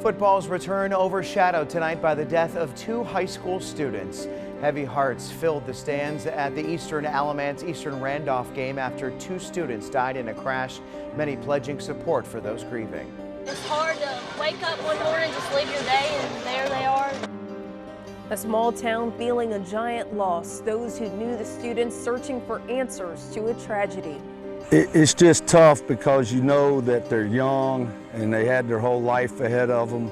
Football's return overshadowed tonight by the death of two high school students. Heavy hearts filled the stands at the Eastern Alamance Eastern Randolph game after two students died in a crash, many pledging support for those grieving. It's hard to wake up one morning, just live your day, and there they are. A small town feeling a giant loss. Those who knew the students searching for answers to a tragedy. It's just tough because you know that they're young and they had their whole life ahead of them.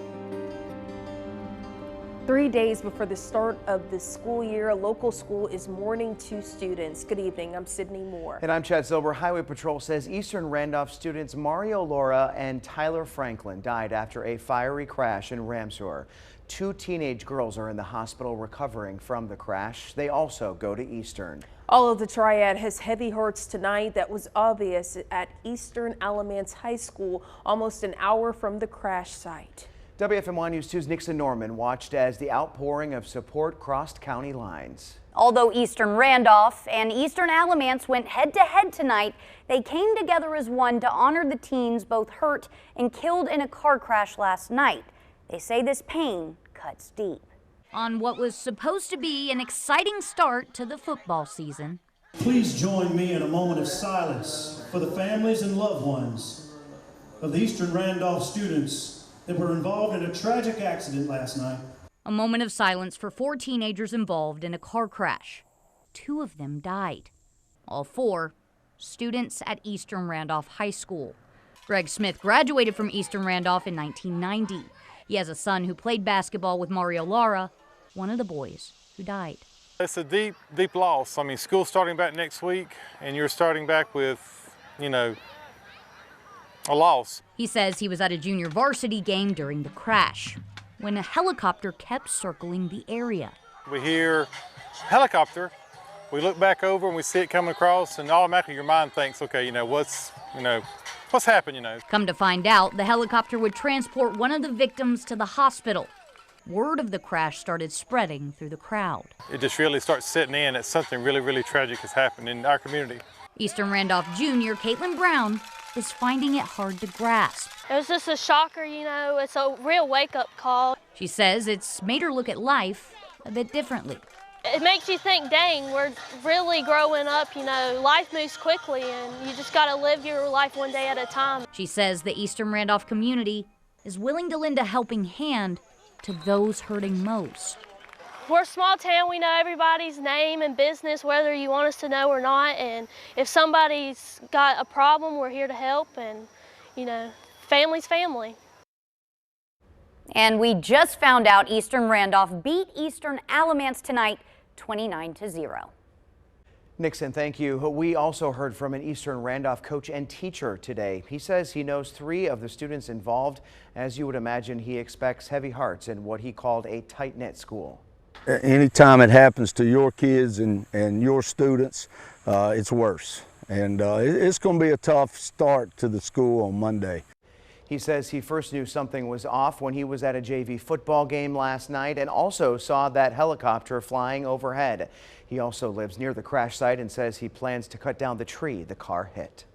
3 days before the start of the school year, a local school is mourning two students. Good evening, I'm Sydney Moore. And I'm Chad Silber. Highway Patrol says Eastern Randolph students Mario Laura and Tyler Franklin died after a fiery crash in Ramseur. Two teenage girls are in the hospital recovering from the crash. They also go to Eastern. All of the triad has heavy hearts tonight. That was obvious at Eastern Alamance High School, almost an hour from the crash site. WFMY News 2's Nixon Norman watched as the outpouring of support crossed county lines. Although Eastern Randolph and Eastern Alamance went head-to-head tonight, they came together as one to honor the teens both hurt and killed in a car crash last night. They say this pain cuts deep. On what was supposed to be an exciting start to the football season. Please join me in a moment of silence for the families and loved ones of the Eastern Randolph students that were involved in a tragic accident last night. A moment of silence for 4 teenagers involved in a car crash. 2 of them died. All 4 students at Eastern Randolph High School. Greg Smith graduated from Eastern Randolph in 1990. He has a son who played basketball with Mario Laura, one of the boys who died. It's a deep, deep loss. I mean, school's starting back next week, and you're starting back with, a loss. He says he was at a junior varsity game during the crash when a helicopter kept circling the area. We hear helicopter, we look back over and we see it coming across, and automatically your mind thinks, okay, what's happened, Come to find out, the helicopter would transport one of the victims to the hospital. Word of the crash started spreading through the crowd. It just really starts setting in that something really, really tragic has happened in our community. Eastern Randolph Junior Caitlin Brown is finding it hard to grasp. It was just a shocker, it's a real wake-up call. She says it's made her look at life a bit differently. It makes you think, dang, we're really growing up, life moves quickly and you just gotta live your life one day at a time. She says the Eastern Randolph community is willing to lend a helping hand to those hurting most. We're a small town, we know everybody's name and business, whether you want us to know or not, and if somebody's got a problem, we're here to help, and family's family. And we just found out Eastern Randolph beat Eastern Alamance tonight 29-0. Nixon, thank you. We also heard from an Eastern Randolph coach and teacher today. He says he knows 3 of the students involved. As you would imagine, he expects heavy hearts in what he called a tight-knit school. Anytime it happens to your kids and your students, it's worse. And it's going to be a tough start to the school on Monday. He says he first knew something was off when he was at a JV football game last night and also saw that helicopter flying overhead. He also lives near the crash site and says he plans to cut down the tree the car hit.